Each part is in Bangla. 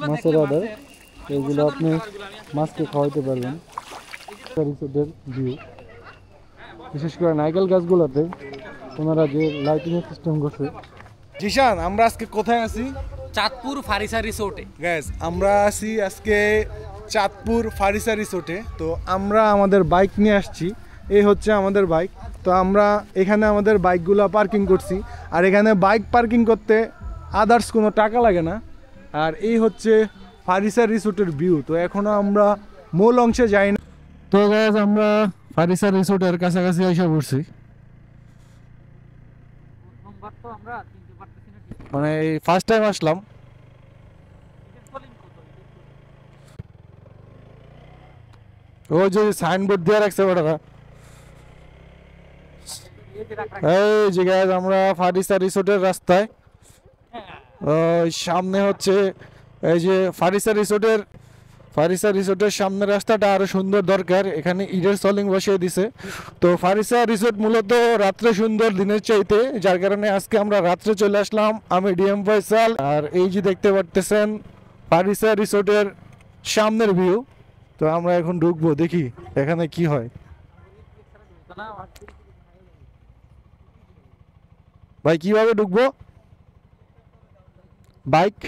মাছের অর্ডার, এগুলো আপনি মাছকে খাওয়াইতে পারবেন। রিসোর্টের ভিউ, বিশেষ করে নাইকেল গাছগুলোতে ওনারা যে লাইটিং এর সিস্টেম করছে। জিশান, আমরা আজকে কোথায় আছি? চাঁদপুর ফারিসা রিসোর্টে। গ্যাস, আমরা আছি আজকে চাঁদপুর ফারিসা রিসোর্টে। তো আমরা আমাদের বাইক নিয়ে আসছি, এই হচ্ছে আমাদের বাইক। তো আমরা এখানে আমাদের বাইকগুলো পার্কিং করছি, আর এখানে বাইক পার্কিং করতে আদার্স কোনো টাকা লাগে না। আর এই হচ্ছে ফারিসা রিসোর্টের ভিউ। তো এখনও আমরা মূল অংশে যাই না। তো গ্যাস, আমরা ফারিসা রিসোর্টের কাছাকাছি এসে পড়ছি। মানে এই ফার্স্ট টাইম আসলাম। ওই যে সাইনবোর্ড দিয়ে রাখছে ওটা, এই যে গাইস আমরা ফারিসা রিসোর্টের রাস্তায়। ওই সামনে হচ্ছে এই যে ফারিসা রিসোর্টের সামনে রাস্তাটা আরো সুন্দর দরকার, এখানে ইটের সলিং বসিয়ে দিছে। তো ফারিসা রিসোর্ট মূলত রাত্রে সুন্দর দিনের চাইতে, যার কারণে আজকে আমরা রাত্রে চলে আসলাম। আমি ডিএম ফয়সাল, আর এই যে দেখতে পারতেছেন ফারিসা রিসোর্টের সামনের ভিউ। তো আমরা এখন ঢুকবো, দেখি এখানে কি হয়। ভাই কিভাবে ঢুকবো? বাইক?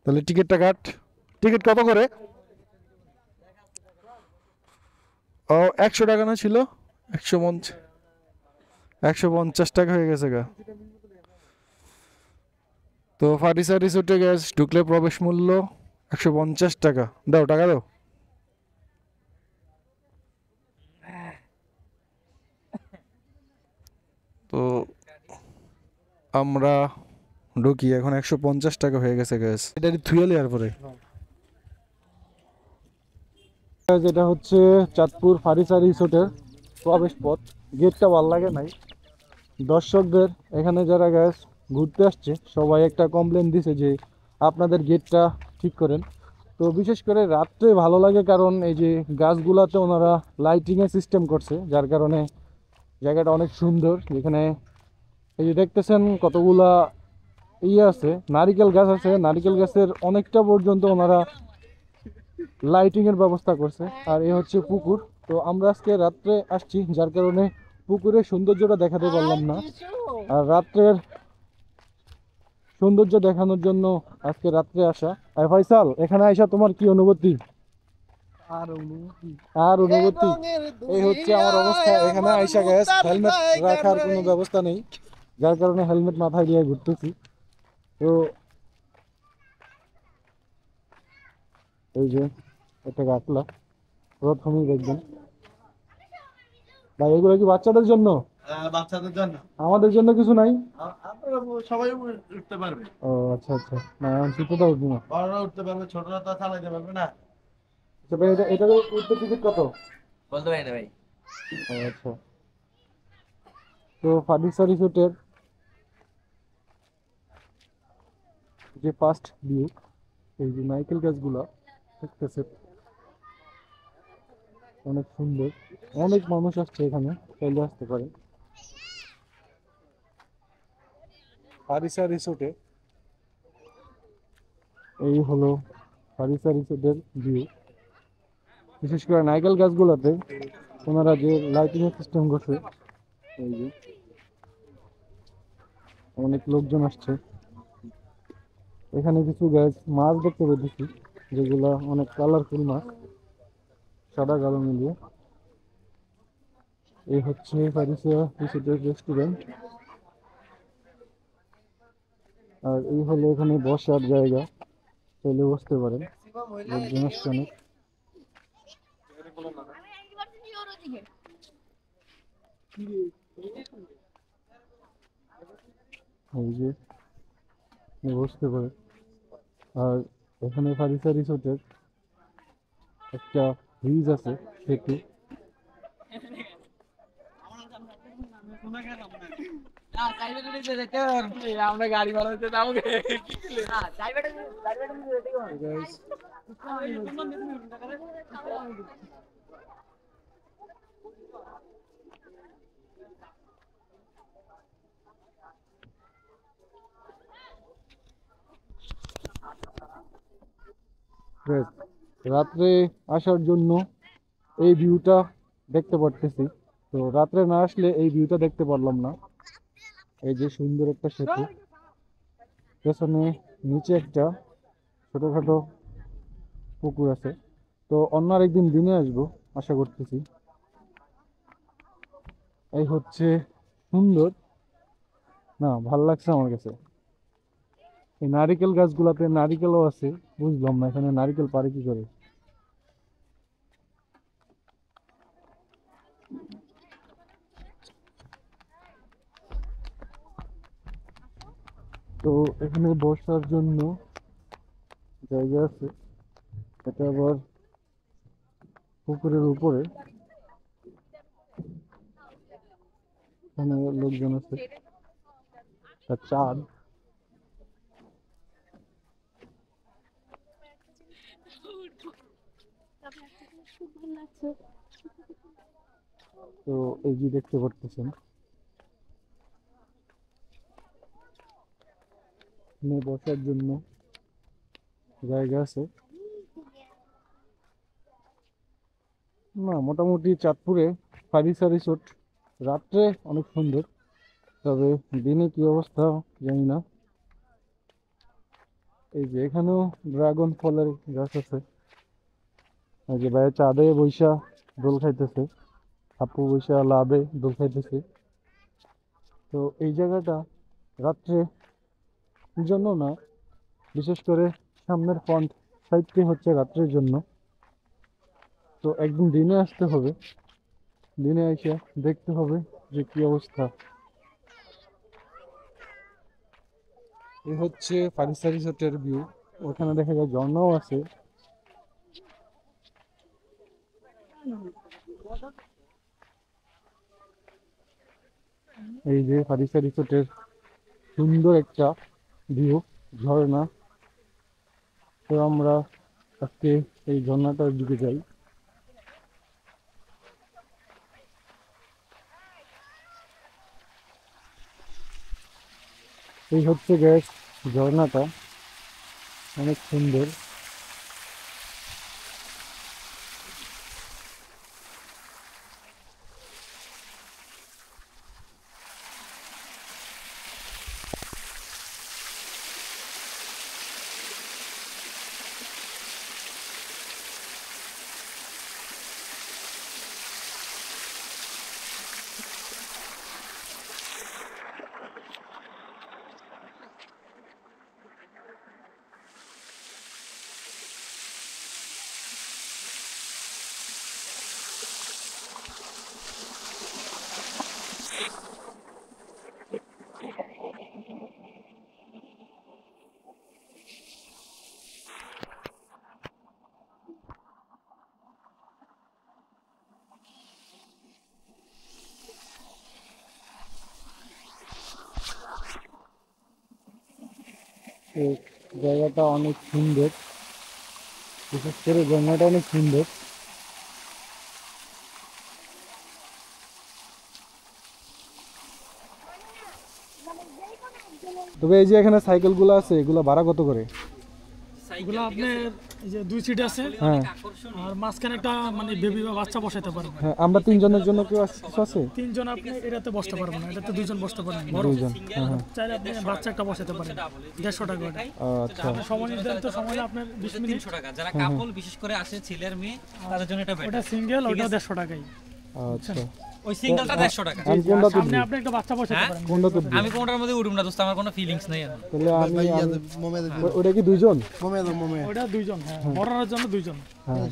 তাহলে টিকিটটা কাট। টিকিট কত করে? ও 100 টাকা না ছিল? 150 টাকা হয়ে গেছে গা। তো ফারিসা রিসোর্টে গ্যাস ঢুকলে প্রবেশ মূল্য 150 টাকা। দাও, টাকা দাও। তো আমরা ঢুকি, এখন 150 টাকা হয়ে গেছে গ্যাস। এটা থুয়েলি আর পরে যেটা হচ্ছে চাঁদপুর ফারিসা রিসোর্টের প্রবেশ পথ। গেটটা ভালো লাগে নাই। দর্শকদের এখানে যারা গ্যাস ঘুরতে আসছে সবাই একটা কমপ্লেন দিছে যে আপনাদের গেটটা ঠিক করেন। তো বিশেষ করে রাত্রে ভালো লাগে, কারণ এই যে গাছগুলাতে ওনারা লাইটিংয়ের সিস্টেম করছে, যার কারণে জায়গাটা অনেক সুন্দর। যেখানে এই যে দেখতেছেন কতগুলা আছে, নারিকেল গাছ আছে, নারিকেল গাছের অনেকটা পর্যন্ত ওনারা লাইটিং এর ব্যবস্থা করছে। আর এই হচ্ছে পুকুর। তো আমরা আজকে রাত্রে আসছি, যার কারণে পুকুরের সৌন্দর্যটা দেখাতে পারলাম না। আর রাত্রের সৌন্দর্য দেখানোর জন্য আজকে রাত্রে আসা। ফয়সাল, এখানে আইসা তোমার কি অনুভূতি? আর অনুভূতি এই হচ্ছে আমার অবস্থা। এখানে আইসা গ্যাস হেলমেট রাখার কোনো ব্যবস্থা নেই, যার কারণে হেলমেট মাথায় দিয়ে ঘুরতেছি। তো এই যে একটা গাছলা প্রথমেই দেখবেন। ভাই এগুলো কি বাচ্চাদের জন্য? বাচ্চাদের জন্য। আমাদের জন্য কিছু নাই? আপনারা সবাই উঠতে পারবে। ও আচ্ছা আচ্ছা, না এখন শীতটা উঠবো না। বড়রা উঠতে পারবে, ছোটরা তো চালাইতে পারবে না। আচ্ছা ভাই, এটা উঠতে টিকিট কত? বলতে পারি না ভাই। ও আচ্ছা। তো ফার্নিচার রিসোর্টের যে ফার্স্ট ভিউ, এই যে নাইকেল গাছগুলো দেখতেছে, অনেক সুন্দর। অনেক মানুষ আসছে এখানে, চলে আসতে পারে ফারিসা রিসোর্টে। এই হলো ফারিসা রিসোর্টের ভিউ। বিশেষ করে নাইকেল গাছগুলোতে ওনারা যে লাইটিং এর সিস্টেম করছে, এই যে অনেক লোকজন আসছে। এখানে কিছু গাছ মাছ দেখতে পেয়েছি, যেগুলো অনেক কালারফুল মাছ, সাদা কালো মিলিয়ে। এই হচ্ছে ফারিসা রিসোর্টের রেস্টুরেন্ট। আর এই হলো এখানে বসার জায়গা, চলে বসতে পারেন, লোকজন আসছে অনেক। এই যে বসতে পারে। আর এখানে ফারিসা রিসোর্টের একটা ব্রিজ আছে, সেতু। আমরা গাড়ি ভাড়া হচ্ছে তাও Guys, রাত্রে আসার জন্য এই ভিউটা দেখতে পারতেছি, তো রাত্রে না আসলে এই ভিউটা দেখতে পারলাম না। এই যে সুন্দর একটা সেতু, পেছনে নিচে একটা ছোটখাটো পুকুর আছে। তো অন্য আরেকদিন দিনে আসবো আশা করতেছি। এই হচ্ছে সুন্দর, না ভাল লাগছে আমার কাছে। এই নারিকেল গাছগুলাতে নারিকেলও আছে, বুঝলাম না এখানে নারিকেল পারে কি করে। তো এখানে বসার জন্য জায়গা আছে, এটা আবার পুকুরের উপরে, এখানে লোকজন আছে, আর চাঁদ। তো এই যে দেখতে পারতেছেন এখানে বসার জন্য জায়গা আছে। না মোটামুটি চাঁদপুরে ফারিসা রিসোর্ট রাত্রে অনেক সুন্দর, তবে দিনে কি অবস্থা জানি না। এই যে এখানেও ড্রাগন ফলের গাছ আছে। এই যে ভাই চাঁদে বৈশা দোল খাইতেছে, আপু বৈশা লাভে দোল খাইতেছে। তো এই জায়গাটা রাত্রে জন্য না, বিশেষ করে সামনের ফ্রন্ট সাইডটি হচ্ছে রাত্রের জন্য। তো একদিন দিনে আসতে হবে, দিনে এসে দেখতে হবে যে কি অবস্থা। এই হচ্ছে ফারিসা রিসোর্টের ভিউ, ওখানে দেখা যায় ঝর্ণাও আছে। এই যে ফারিসা রিসোর্টের সুন্দর একটা ভিউ, ঝর্ণা। তো আমরা আজকে এই ঝর্ণাটার দিকে যাই। এই হচ্ছে গ্যাস ঝর্ণাটা, অনেক সুন্দর। এই জায়গাটা অনেক সুন্দর, বিশেষ করে ঝর্ণাটা অনেক সুন্দর। তবে এই যে এখানে সাইকেল গুলো আছে, এগুলো ভাড়া কত করে? এগুলো আপনার এই যে 2 সিট আছে, হ্যাঁ আর মাঝখানে একটা মানে বেবি বা বাচ্চা বসাতে পারবেন। হ্যাঁ, আমরা তিনজনের জন্য কেউ কিছু আছে? 3 জন আপনি এটাতে বসতে পারবেন না, এটাতে 2 জন বসতে পারবেন। বড় দুইজন, হ্যাঁ হ্যাঁ। চাইলে আপনি বাচ্চা একটা বসাতে পারেন। 150 টাকা ওটা। আচ্ছা আপনি সময় নির্ধারিত সময় আপনার 20 মিনিট। 300 টাকা যারা কাপল বিশেষ করে আসে ছেলের মেয়ে তাদের জন্য এটা ওটা বেটার। সিঙ্গেল, ওটা 150 টাকাই। আচ্ছা, ওই সিঙ্গেলটা 150 টাকা। আমি কোনটা সামনে তুলবো? আপনি একটা বাচ্চা বসাতে হ্যাঁ? পারেন। কোনটা তুলবো? আমি কোনটার মধ্যে উঠুম না দোস্ত, আমার কোনো ফিলিংস নেই এখন। তাহলে ওটা কি দুইজন? ওটা 2 জন, হ্যাঁ, বড়রার জন্য 2 জন। হ্যাঁ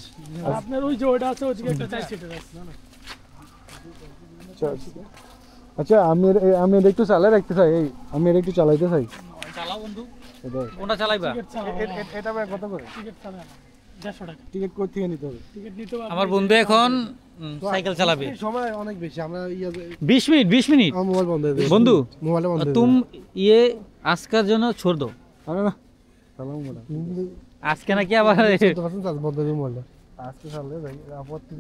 আর আপনার ওই যে ওটা আছে, ওদিকে একটা 4 সিটের আছে, জানেন? আচ্ছা আচ্ছা, আমি এটা একটু চালাই রাখতে চাই, আমি এটা একটু চালাইতে চাই। চালাও বন্ধু, এটা কোনটা চালাইবা? টিকিট ছাড়া এটা ভাই কত করে? টিকিট ছাড়া 150 টাকা। টিকিট কোথা থেকে নিতে হবে? টিকিট নিতে হবে আমার বন্ধু এখন সাইকেল চালাবে। সময় অনেক বেশি, আমরা 20 মিনিট 20 মিনিট আমার মোবাইল বন্ধ হয়ে বন্ধু মোবাইল বন্ধ तुम ये आज का जो ना छोड़ दो, আরে না চালাবো না आज के ना क्या बात है। বন্ধ হয়ে মোবাইল। আজকে চালালে ভাই আপত্তি।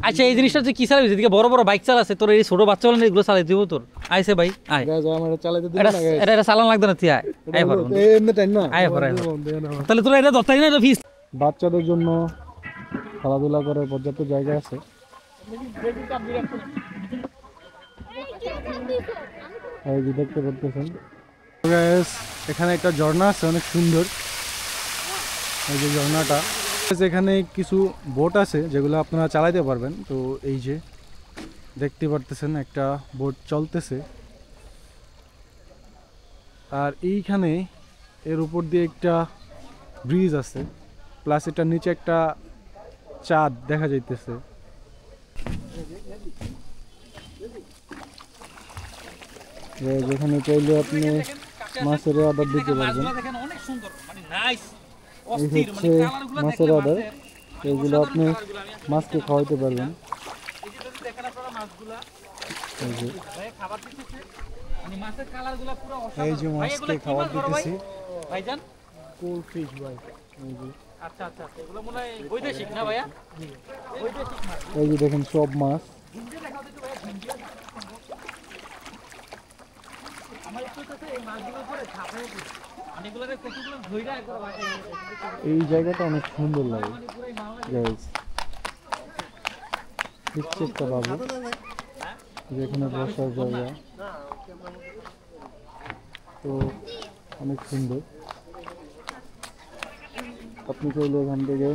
আচ্ছা এই জিনিসটা তুই কি চালাবি? এদিকে বড় বড় বাইক চালাচ্ছে, তোর এই ছোট বাচ্চা বলে এগুলো চালাই দিব তোর। আইছে ভাই আয়, গাইস আমার চালাইতে দিন এটা না গাইস। এটা চালান লাগবে না, তুই আয় আয় পারো। এমনি টাইম না আয় পারো বন্ধ না। তাহলে তোরা এটা ধরতাই না, এটা ফিস বাচ্চাদের জন্য খেলাধুলা করার পর্যাপ্ত জায়গা আছে। এই যে দেখতে পাচ্ছেন Guys, এখানে একটা ঝর্ণা আছে অনেক সুন্দর। এই যে ঝর্ণাটা, এখানে কিছু বোট আছে যেগুলো আপনারা চালাতে পারবেন। তো এই যে দেখতে পারতেছেন একটা বোট চলতেছে, আর এইখানে এর উপর দিয়ে একটা ব্রিজ আছে, প্লাস এটার নিচে একটা চাঁদ দেখা যাইতেছে। যেখানে চাইলে আপনি মাছের অর্ডার দিতে পারবেন। দেখেন অনেক সুন্দর, মানে নাইস, এই হচ্ছে মাছের অর্ডার, এগুলো আপনি মাছকে খাওয়াইতে পারবেন। এই যে এই যে মাছকে খাবার দিতেছি ভাইজান। কোল ফিশ ভাই। এই যে আচ্ছা আচ্ছা, এগুলো মনে হয় বৈদেশিক না ভাইয়া? বৈদেশিক মাছ। এই যে দেখেন সব মাছ। আমার একটু কাছে এই মাছগুলোর উপরে ছাপায় অনেকগুলোরে কতগুলো ধইরা একবার এই জায়গাটা অনেক সুন্দর লাগে গাইস। দেখছি একটা বাবু যেখানে বসার জায়গা, তো অনেক সুন্দর। আপনি চাইলে এখান থেকে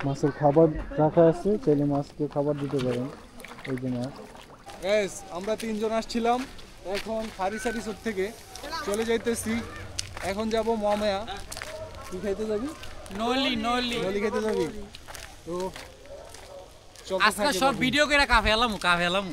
মাছের খাবার রাখা আছে, চাইলে মাছকে খাবার দিতে পারেন। এই যে মাছ। গাইস, আমরা তিনজন আসছিলাম, এখন ফারিসা রিসোর্ট থেকে চলে যাইতেছি। এখন যাব মহামায়া। কি খাইতে যাবি? নলি নলি নলি খেতে যাবি? তো আজকে সব ভিডিও করে কাফে এলাম